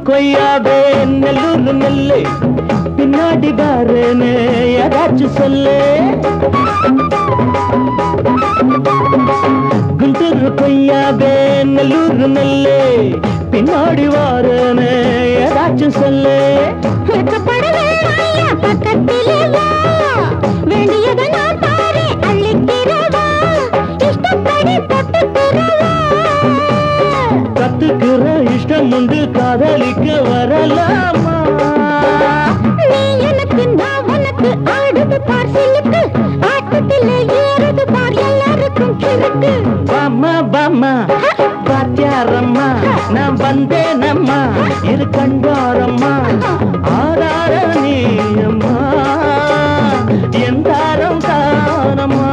கொய்யாவே நெல்லூர் நெல்லு பின்னாடி பாருன்னு யாராச்சும் சொல்லு குண்டூர் கொய்யாவே நல்லூர் நெல்லே பின்னாடி வாரனே ஏதாச்சும் சொல்லு பக்கத்திலே வா வேண்டியதை நான் தாரே அள்ளிக்கிறவா இஷ்டப்படி தொட்டுக்கிறவா கத்துக்கிற இஷ்டம் உண்டு காதலிக்க வரலாமா நீ எனக்கு நான் உனக்கு ஆடுது பார் சிலுக்கு ஆட்டத்திலே ஏறுது பார் எல்லாருக்கும் கிறுக்கு பாமா பாமா பாத்தியாரம்மா நான் வந்தேனம்மா இரு கண்டாரம்மா ஆதார நீயம்மா எந்தாரம் தானம்மா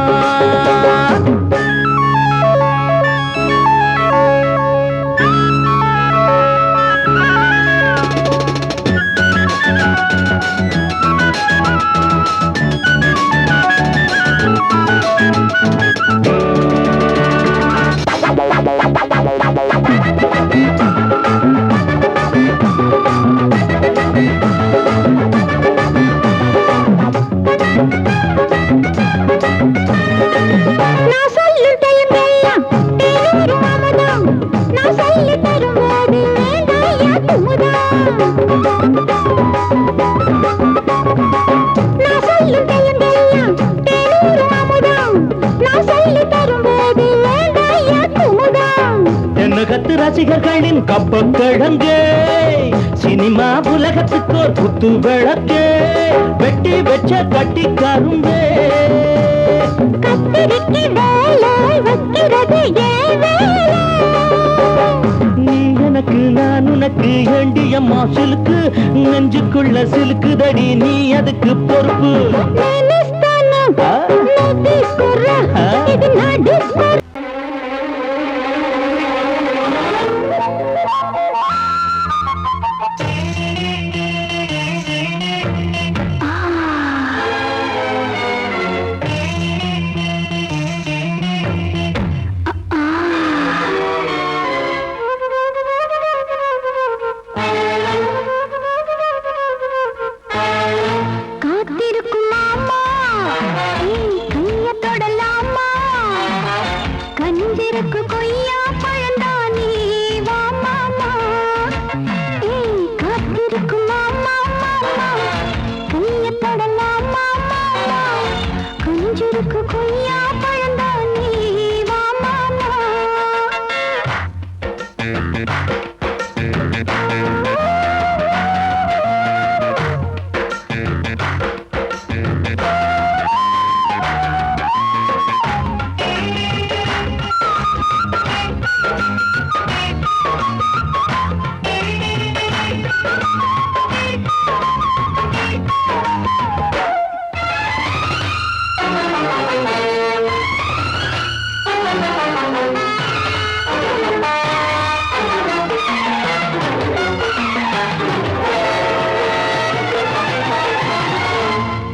நான் சொல்லும் டைமெல்லாம் தேனூரும் அமுதம் நான் சொல்லி தரும்போது வேண்டாயா குமுதம் நான் சொல்லும் டைமெல்லாம் தேனூரும் அமுதம் நான் சொல்லி தரும்போது வேண்டாயா குமுதம் என்ன கத்து ரசிகர்களின் கப்ப கிழங்கே சினிமா உலகத்துக்கு ஒரு குத்து விளக்கே வெட்டி வச்ச கட்டி கரும்பே கத்திரிக்கு வேலை வைக்கிறது ஏன் வேலை நீ எனக்கு நான் உனக்கு ஏண்டியம்மா சிலுக்கு நெஞ்சுக்குள்ள சிலுக்குதடி நீ அதுக்கு பொறுப்பு నేనిస్తాను నువ్వు తీసుకురా ఇది నా డిస్కో காத்திருக்கும் மாமா கைய தொடலாமா கஞ்சிருக்கு கொய்யா பழந்தானே வா மாமா காத்திருக்கும் மாமா மாமா கைய தொடலாமா மாமா கஞ்சிருக்கு கொய்யா பழந்தானே வா மாமா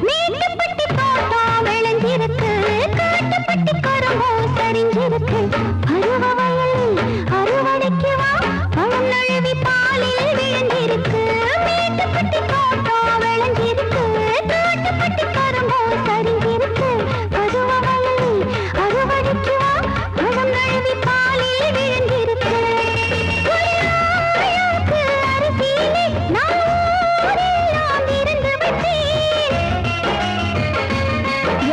மேட்டுப்பட்டி தோட்டம் விளைஞ்சிருக்கு காட்டுப்பட்டி கரும்போ சரிஞ்சிருக்கு பருவ வயலில் அறுவடைக்கு வா பழம் நழுவி பாலில் விழுந்திருக்கு மேட்டுப்பட்டி தோட்டம் விளைஞ்சிருக்கு காட்டுப்பட்டி கரும்போ சரிஞ்சிருக்கு பருவ வயலில் அறுவடைக்கு வா பழம் நழுவி பாலில் விழுந்திருக்கு குருநாயக்கு அரிசியிலே நான் ஊரெல்லாம் இருந்து வச்சேன்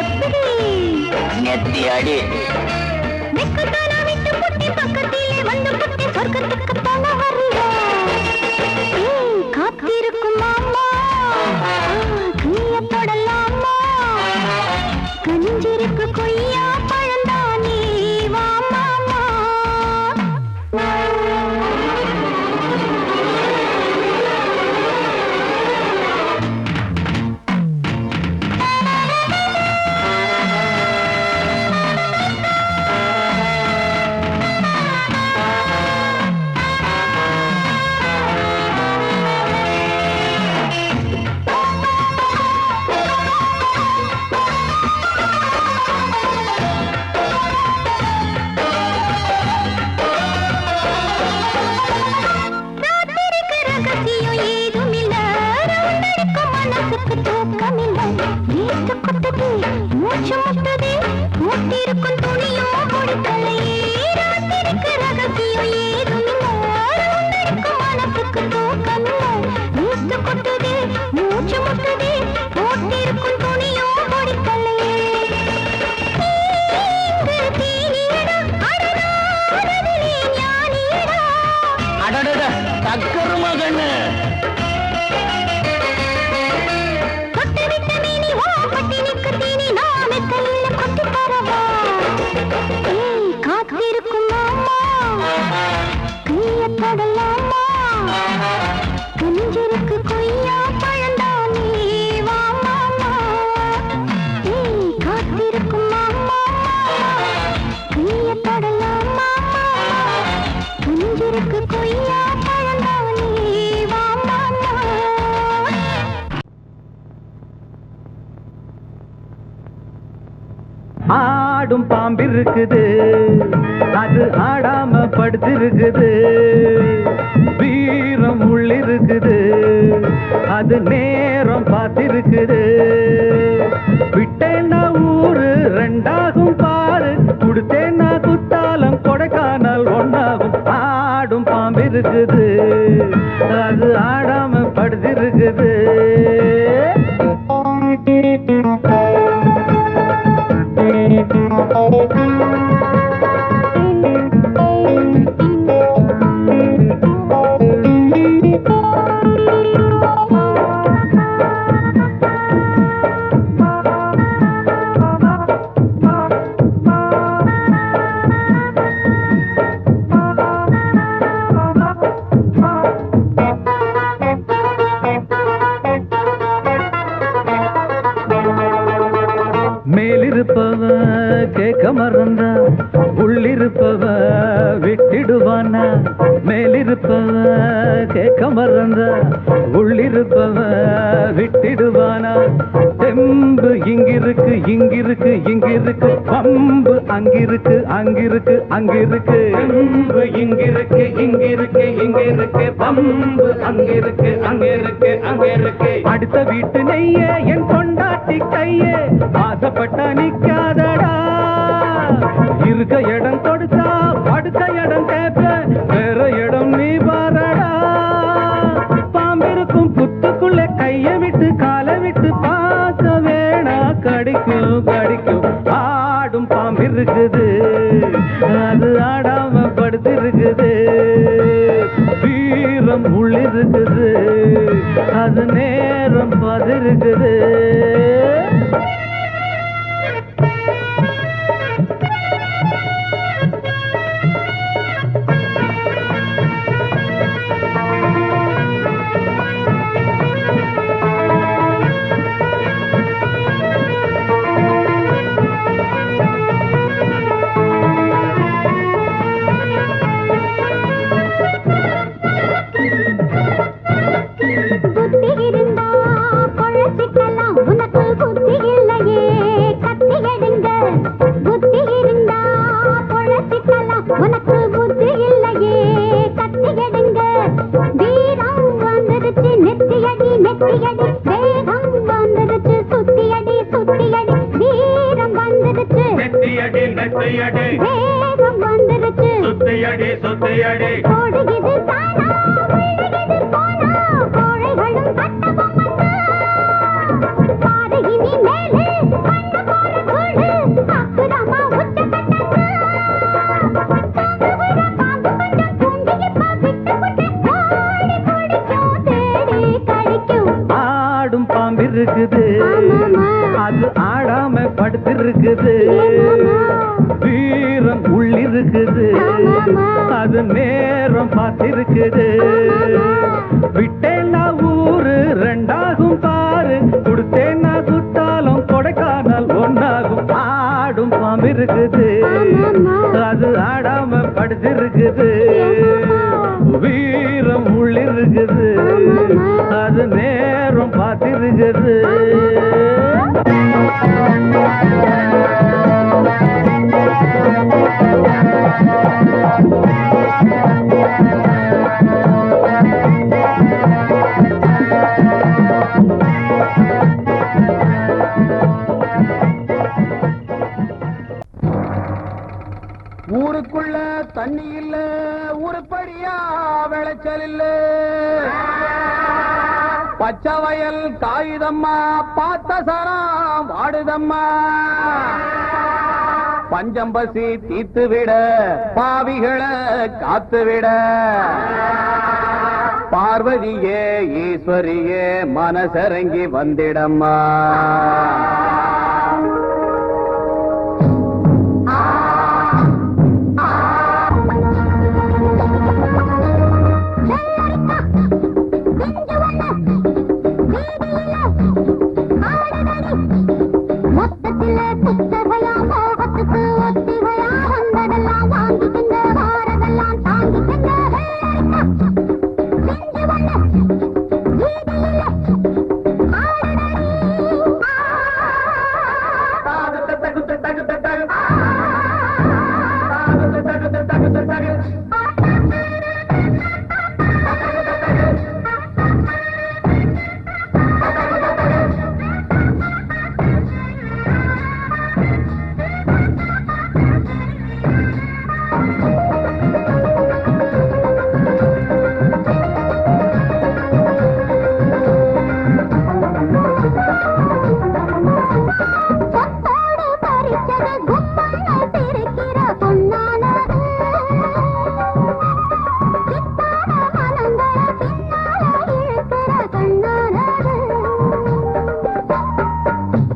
எப்படி நெத்தி அடி மெக்கத்தானா விட்டு புட்டி பக்கத்திலே வந்து புட்டி சொர்க்கத்துக்கு போன வருவா காத்திருக்கும் மாமா கைய தொடலாமா கஞ்சிருக்கு கொய்யா பழந்தானே வா மாமா டக்கரு மகன்னு காத்திருக்கும் கடலாமா குஞ்சிருக்கு கொய்யா பழந்தானே வா மாமா காத்திருக்கும் மாமா நீய தொடலாமா குஞ்சிருக்கு கொய்யா பழந்தானே வா மாமா ஆடும் பாம்பிருக்குது அது ஆடாம படுத்திருக்குது வீரம் உள்ளிருக்குது அது நேரம் பார்த்திருக்குது விட்டேன்னா ஊரு ரெண்டாகும் பாரு கொடுத்தேன்னா குத்தாலம் கொடைக்கானல் ஒன்னாகும் ஆடும் பாம்பிருக்குது அது ஆடாம படுத்திருக்குது மேலிருப்பவ கேட்க மறந்தா உள்ளிருப்பவ விட்டிடுவானா மேலிருப்பவ கேட்க மறந்தா உள்ளிருப்பவ விட்டிடுவானா தெம்பு இங்கிருக்கு இங்கிருக்கு இங்கிருக்கு பம்பு அங்கிருக்கு அங்கிருக்கு அங்கிருக்கு தெம்பு இங்கிருக்கு இங்கிருக்கு இங்கிருக்கு பம்பு அங்கிருக்கு அங்கிருக்கு அங்கிருக்கு அடுத்த வீட்டு நெய்ய என் கொண்டாட்டி கையே ஆசைப்பட்டா நிக்காதடா இருக்க இடம் கொடுத்தா படுக்க இடம் கேட்ப வேற இடம் நீ பாரடா பாம்பிருக்கும் புத்துக்குள்ள கைய விட்டு காலை விட்டு பார்க்க வேணா கடிக்கும் கடிக்கும் ஆடும் பாம்பிருக்குது அது ஆடாம படுத்திருக்குது வீரம் உள்ளிருக்குது அது நேரம் பதிருக்குது ஆடும் பாம்பிருக்குது அது ஆடாம படுத்திருக்குது வீரம் உள்ளிருக்குது அது நேரம் பார்த்திருக்குது விட்டேன்னா ஊரு ரெண்டாகும் பாரு கொடுத்தேன்னா குத்தாலம் கொடைக்கானல் ஒன்னாகும் ஆடும் பாம்பிருக்குது அது ஆடாம படுத்திருக்குது வீரம் உள்ளிருக்குது அது நேரம் பார்த்திருக்குது ஊருக்குள்ள தண்ணி இல்ல உருப்படியா விளைச்சல் இல்ல பச்சை வயல் காயுதம்மா பார்த்த சரம் வாடுதம்மா பஞ்சம் பசி தீர்த்து விட பாவிகளை காத்து விட பார்வதியே ஈஸ்வரியே மனசரங்கி வந்திடம்மா. மொத்தத்திலே புத்தகையா மோகத்துக்கு ஒத்திகையா வந்ததெல்லாம் வாங்கிக்கின்ற வாரதெல்லாம் தாங்கிக்கின்ற செஞ்சு வந்த வீதியிலே ஆடனடி சொத்தோடு பறிச்சது குப்பைய பிரிக்கிற பொன்னானது சித்தான மனங்களை பின்னால இழுக்கிற கண்ணானது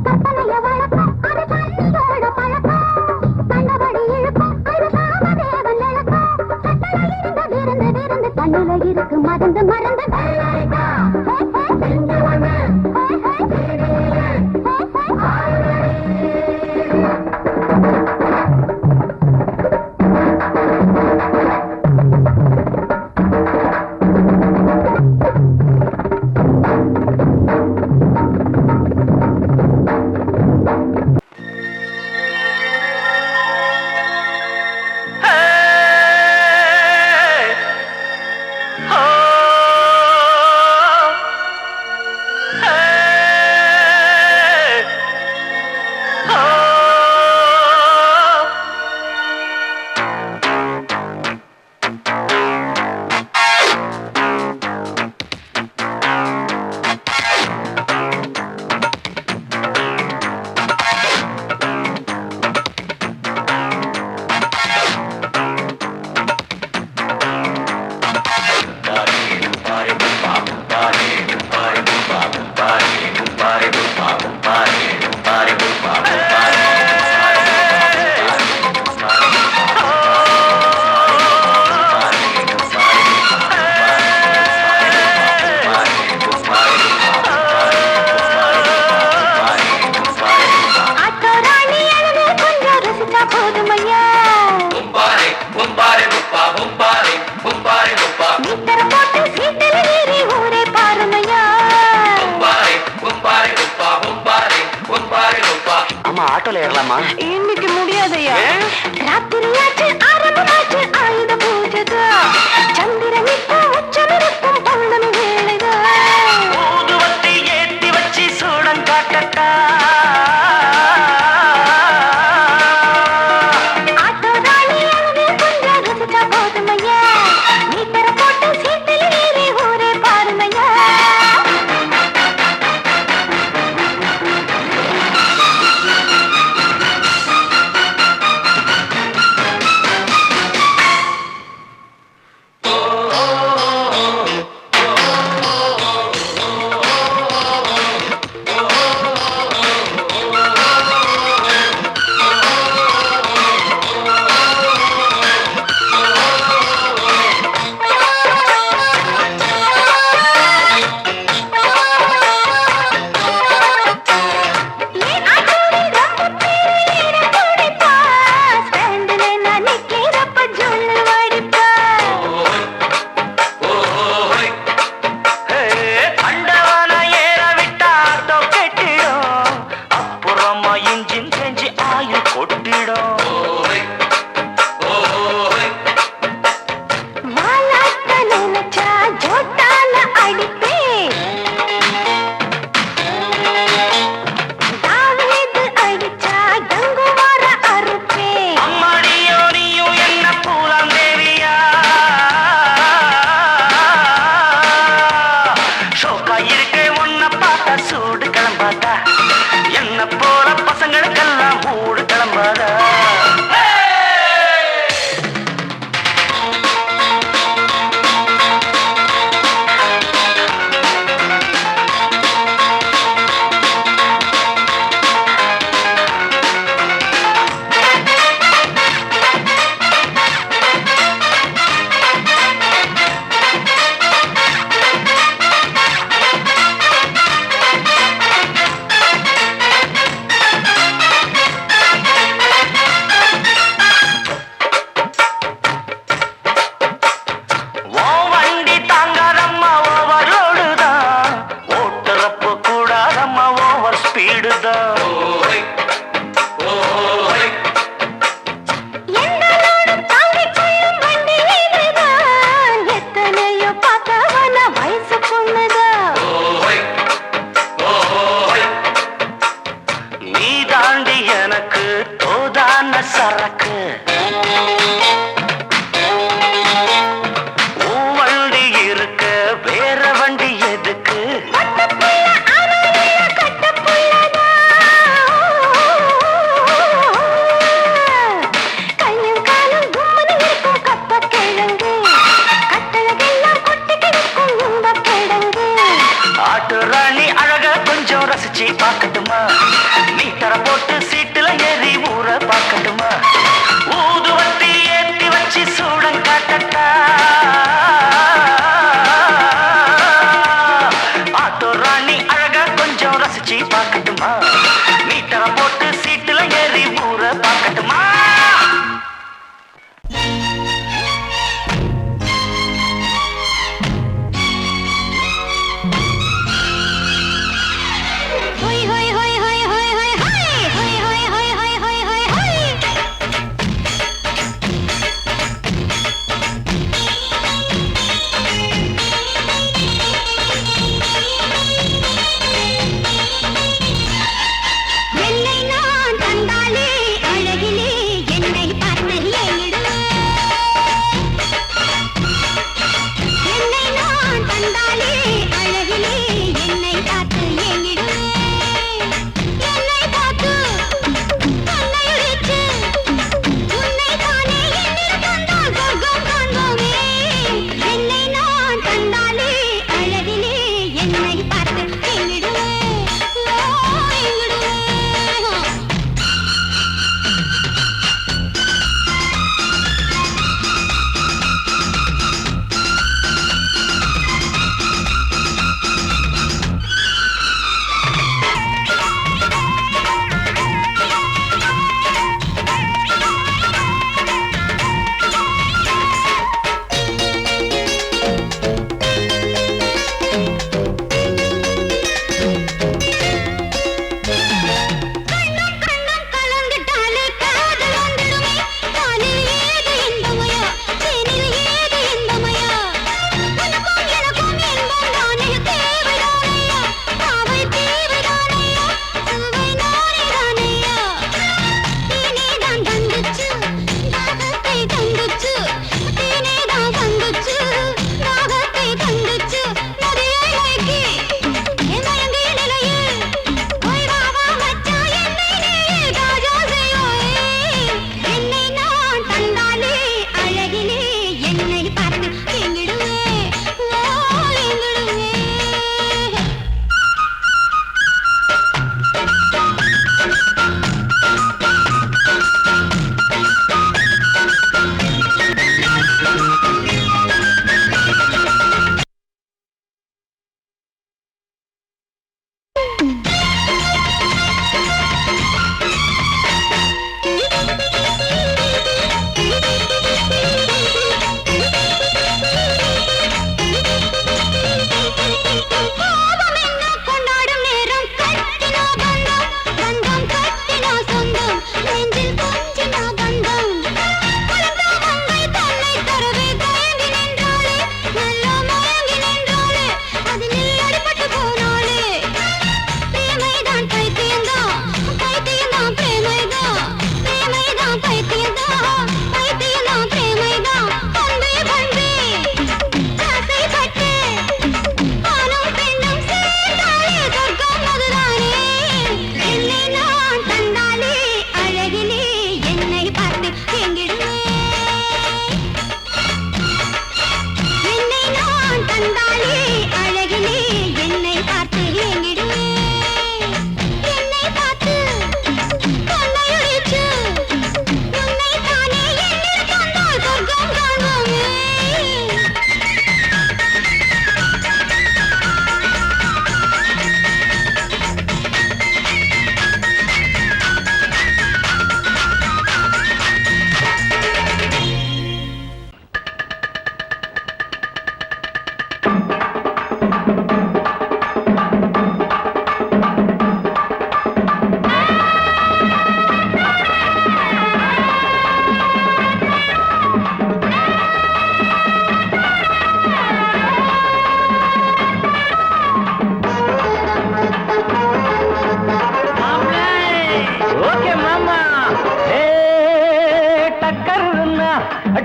கற்பனைய வளர்க்கும் அது கண்ணியோட பழக்கம் கண்டபடி இழுக்கும் அது காமதேவன் இழக்கும் கட்டளை இருந்த விருந்து விருந்து கண்ணுல இருக்கு மறந்து மறந்து ஆட்டோல ஏறலாமா? இன்னைக்கு முடியாதையா? ராத்திரியாச்சு ஆரம்பமாச்சு ஆயுத பூஜைதா சந்திரனுக்கு உச்சமிருக்கும் பௌர்ணமி வேளைதா ஊதுவத்தி ஏத்தி வச்சு சூடம் காட்டட்டா ஆட்டோ ராணி அழுது கொஞ்சம் ருசிச்சா போதுமையா மீட்டர போட்டு சீட்டில் ஏறி ஊரே பாருமையா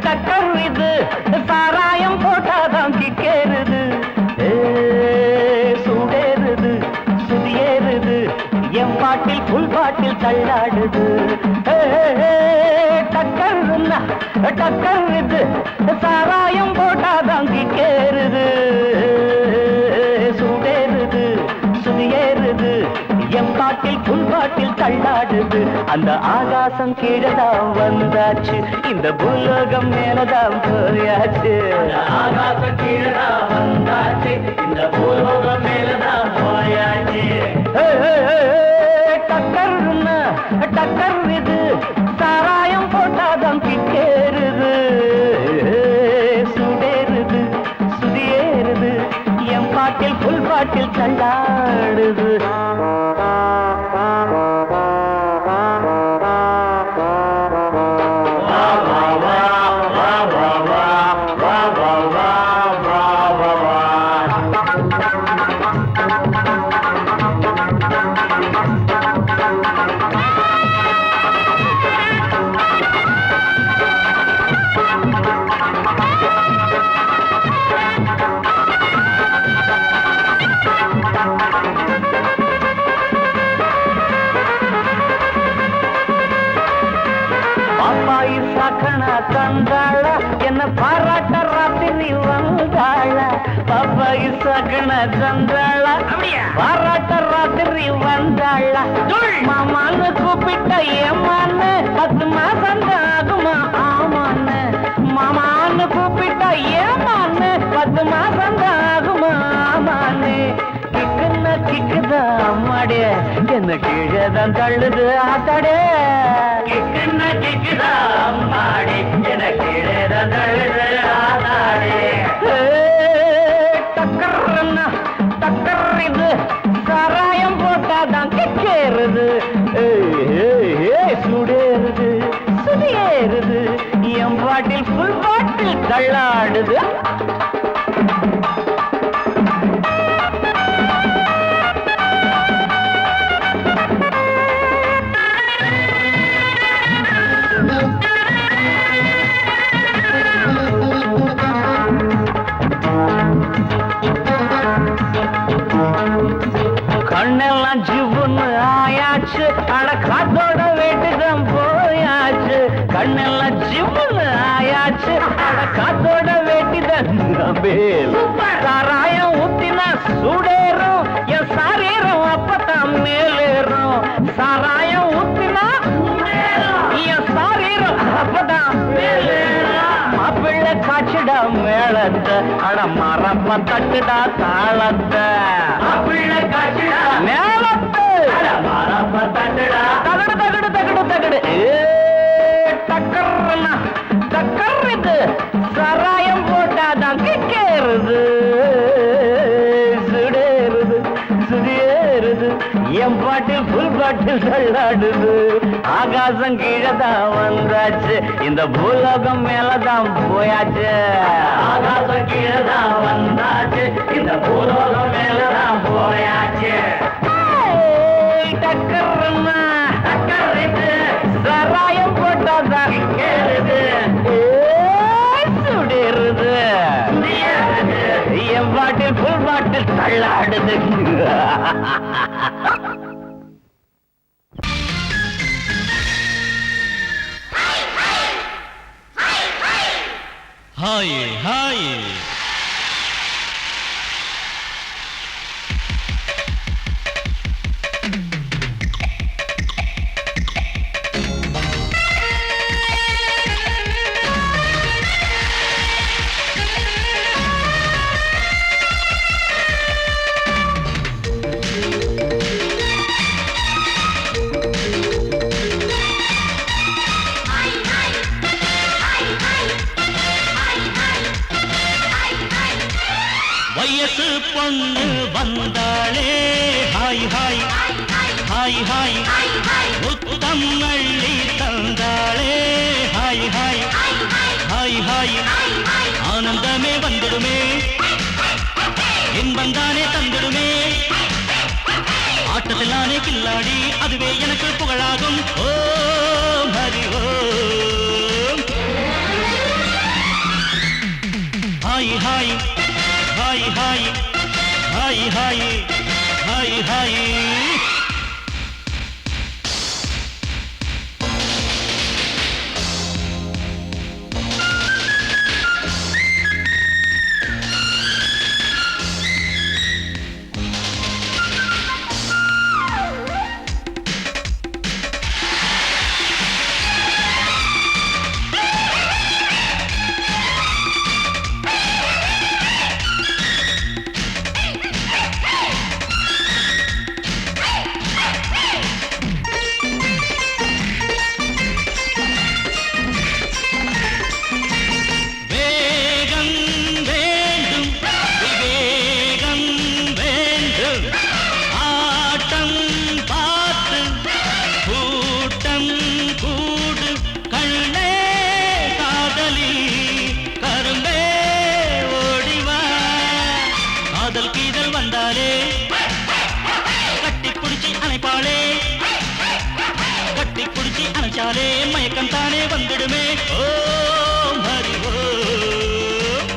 டக்கர் இது சாராயம் போட்டாதான் கிக்கேறுது சூடேறுது சுதியேறுது என் பாட்டில் புல் பாட்டில் தள்ளாடுது டக்கர் இது சாராயம் போட்டாதான் கிக்கேறுது சூடேறுது சுதியேறுது என் பாட்டில் புல் பாட்டில் தள்ளாடுது அந்த ஆகாசம் கீழதான் வந்தாச்சு இந்த பூலோகம் மேலதான் போயாச்சு ஆகாசம் கீழதான் வந்தாச்சு இந்த பூலோகம் மேலதான் போயாச்சு டக்கர் இது சாராயம் போட்டாதான் கிக்கேறுது சுடேறுது சுதியேறுது என் பாட்டில் புல் பாட்டில் தள்ளாடுது தந்தாள என்ன பாராட்ட ராத்திரி வந்தாள பாப்பாயி சகன தந்தாள பாராட்ட ராத்திரி வந்தாள மாமான்னு கூப்பிட்ட ஏமான்னு 10 மாசம் ஆகுமா ஆமான்னு மாமான்னு கூப்பிட்ட ஏமான்னு 10 மாசம் ஆகுமா ஆமான்னு கிக்குன்னா கிக்குதா அம்மாடே என்ன கீழேதான் தள்ளுது ஆத்தாடே கிக்குன்னா கிக்குதா அம்மாடே என்ன கீழேதான் தள்ளுது ஆத்தாடே டக்கர்னா டக்கர் இது சாராயம் போட்டாதான் கிக்கேறுது சுடேறுது சுதியேறுது என் பாட்டில் புல் பாட்டில் தள்ளாடுது கண்ணெல்லாம் ஜிவ்வுன்னு ஆயாச்சு அட காத்தோட வேட்டுதான் போயாச்சு கண்ணெல்லாம் ஜிவ்வுன்னு ஆயாச்சு அட காத்தோட வேட்டிதான் சாராயம் ஊத்தினா சூடேறும் என் சாரீரம் அப்பதான் மேலேறும் சாராயம் ஊத்தினா என் சாரீரம் அப்பதான் மேலேறும் மாப்பிள்ளை காய்ச்சிடா மேளத்தை அட மரப்ப தட்டுடா தாளத்தை மாப்பிள்ளை காய்ச்சிடா மேளத்தை அட மரப்ப தட்டுடா தகடு தகடு தகடு தகடு டக்கர்னா டக்கர் இது சாராயம் போட்டாதான் கிக்கேறுது சுடேறுது சுதியேறுது என் பாட்டில் புல் பாட்டில் தள்ளாடுது ஆகாசம் கீழதான் வந்தாச்சு இந்த பூலோகம் மேலதான் போயாச்சு ஆகாசம் கீழதான் வந்தாச்சு இந்த பூலோகம் மேலதான் போயாச்சு டக்கர்னா டக்கர் இது சாராயம் போட்டாதான் கேளுது சுடேறுது என் பாட்டில் புல் பாட்டில் தள்ளாடுது ஹாய் ஹாய் வயசு பொண்ணு வந்தாளே ஹாய் ஹாய் ஹாய் ஹாய் முத்தம் அள்ளி தந்தாளே ஹாய் ஹாய் ஹாய் ஹாய் ஆனந்தமே வந்துடுமே இன்பந்தானே தந்துடுமே ஆட்டத்தில் நானே கில்லாடி அதுவே எனக்கு புகழாகும் Om Hari Om hi hi hi hi hi hi hi hi அணைச்சாலே மயக்கம் தானே வந்துடுமே Om Hari Om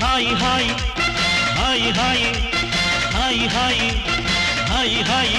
hi hi hi hi hi hi hi hi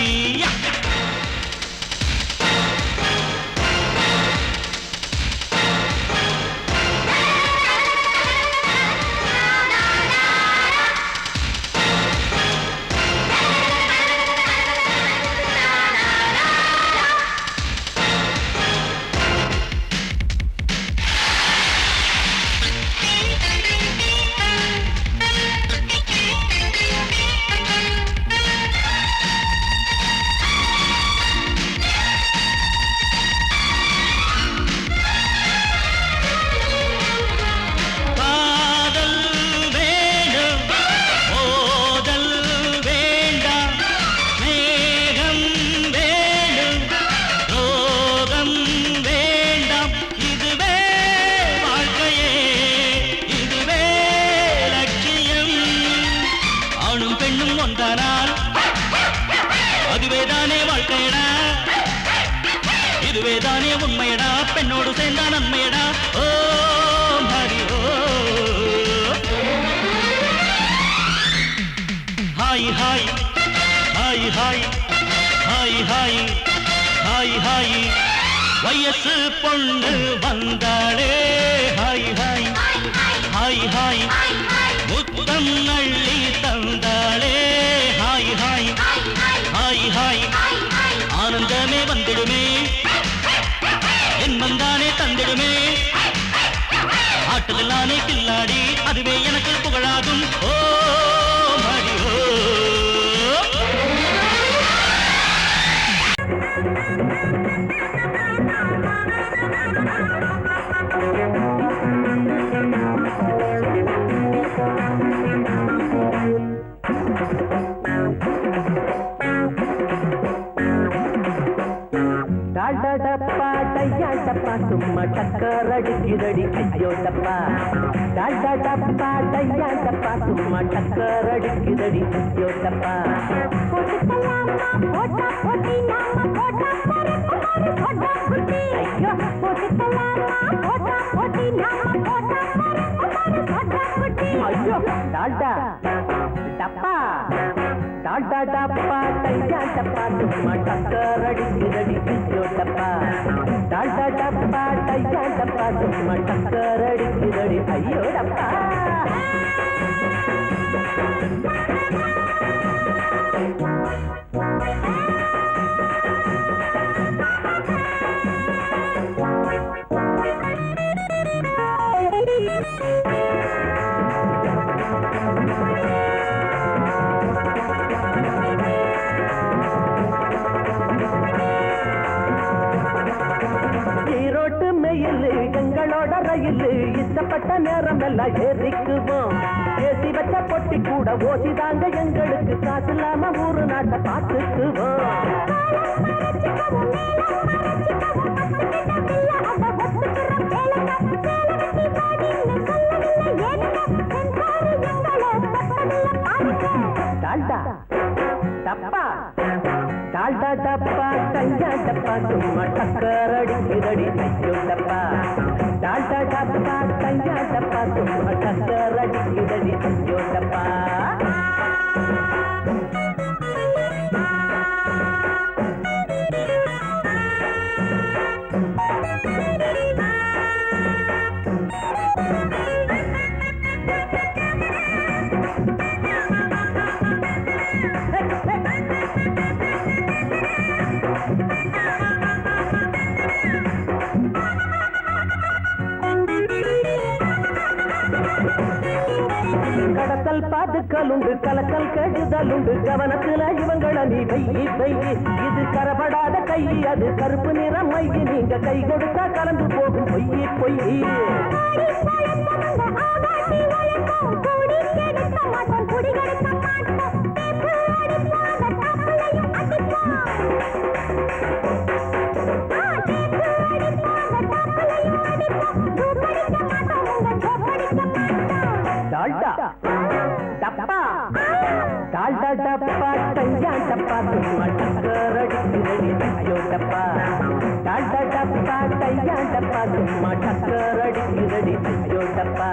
அதுவேதானே வாழ்க்கையடா இதுவேதானே உண்மையடா பெண்ணோடு சேர்ந்தா நன்மையடா Om Hari Om hi hi hi hi hi hi hi hi வயசு பொண்ணு வந்தாளே ஹாய் ஹாய் ஹாய் ஹாய் முத்தம் அள்ளி தந்தாளே ஹாய் ஹாய் ஹாய் ஹாய் ஆனந்தமே வந்துடுமே என்பந்தானே தந்திடுமே ஆட்டத்தில் நானே கில்லாடி அதுவே எனக்கு புகழாகும் ஓம் ஹரி ஓம் டாடடப்பா டையாடப்பா சும்மா டக்கர் அடிக்குதடி ஐயோ டப்பா டாடடப்பா டையாடப்பா சும்மா டக்கர் அடிக்குதடி ஐயோ டப்பா போட்டுக்கலாமா போட்டா போட்டி நாம போட்டா போட்டு போட்டா குட்டி ஐயோ போட்டுக்கலாமா போட்டா போட்டி நாம போட்டா போட்டா குட்டி ஐயோ டாடா டப்பா டாடடப்பா டையாடப்பா சும்மா டக்கர் அடிக்குதடி ஐயோ டப்பா டாடடப்பா டையாடப்பா சும்மா டக்கர் அடிக்குதடி ஐயோ டப்பா ஈரோட்டு மெயில் எங்களோட எங்களோட ரயில் இஷ்டப்பட்ட நேரம் எல்லாம் ஏறிக்குவோம். ஏசி வச்ச பொட்டி கூட ஓசிதாங்க எங்களுக்கு காசு இல்லாம ஊரு நாட்டை பார்த்துக்குவோம். டால்டா டப்பா டால்டா டப்பா கையா டப்பா சும்மா டக்கர் அடிக்கிறடி ஐயோ டப்பா. டால்டா டப்பா கையா டப்பா சும்மா டக்கர் அடிக்கிறடி ஐயோ டப்பா. கடத்தல் பாதுக்கல் உண்டு கலக்கல் கெடுதல் உண்டு கவனத்துல இவங்கள நீ வெயி வெயி. இது கரப்படாத கை அது கருப்பு நிறம் மையி. நீங்க கை கொடுத்தா கலந்து போகும் பொய்யி பொய்யி. டால்டா டப்பா டால்டா டப்பா கையா டப்பா சும்மா டக்கர் அடிக்கிறடி ஐயோ டப்பா. டால்டா டப்பா கையா டப்பா சும்மா டக்கர் அடிக்கிறடி ஐயோ டப்பா.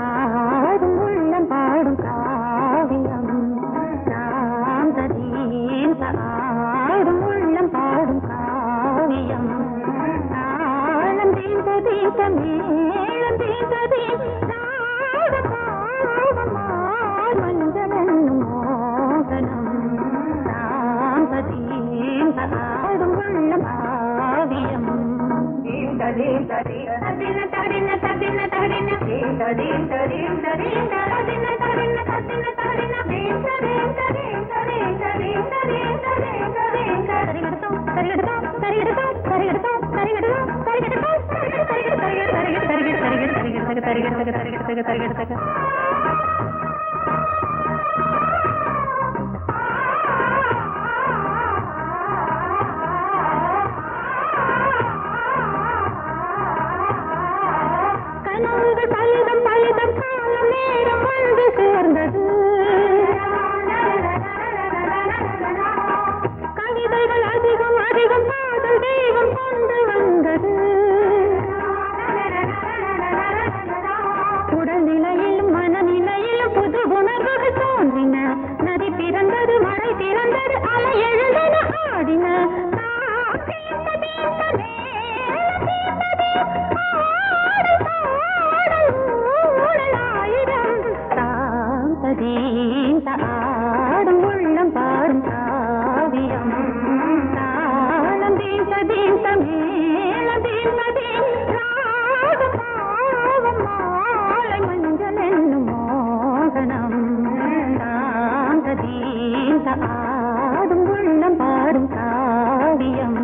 ஆடும் உள்ளம் பாடும் காவியம் ஆடும் உள்ளம் பாடும் காவியம் தாளம் தீந்த தீந்த மேளம் தீந்த மஞ்சளும் மோகனம் ஆடும் உள்ளம் காவியம் பலிதம் காலம் நேரம் வந்து சேர்ந்தது. கவிதைகள் அதிகம் அதிகம் காதல் தெய்வம் கொண்டு வந்தது. உடல்நிலையிலும் மன ஆடும் உள்ளம் பாடும் காவியம் தாளம் தீந்த தீந்த மேளம் தீந்த தீண்டும் பாவம் மாலை மஞ்சள் என்னும் மோகனம் தாந்த தீந்த ஆடும் உள்ளம் பாடும் காவியம்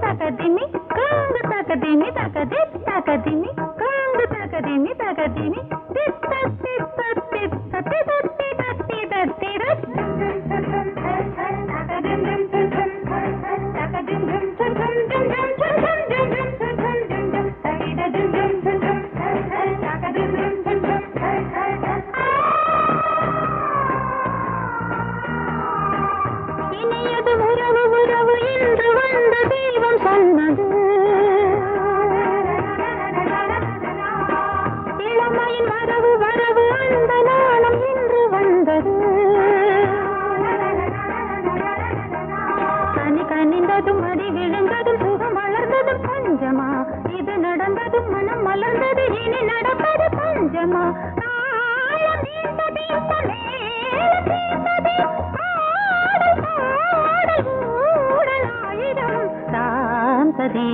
takadimi kangu takadimi takadit takadimi kangu takadimi takadimi tit tat tit tat tit tat tit tat tit tat tit இனியது உறவு உறவு என்று வந்த தெய்வம் சொன்னது இளமையின் வரவு வரவு அந்த நாளும் இன்று வந்தது கனி கனிந்ததும் அடி விழுந்ததும் சுகம் வளர்ந்ததும் பஞ்சமா இது நடந்ததும் மனம் மலர்ந்தது இனி நடப்பது பஞ்சமா தாளம் தீர்ந்தது மேளம் தீர்ந்தது ஆடல் பாடல் ஊடலாயிரம் தாந்ததே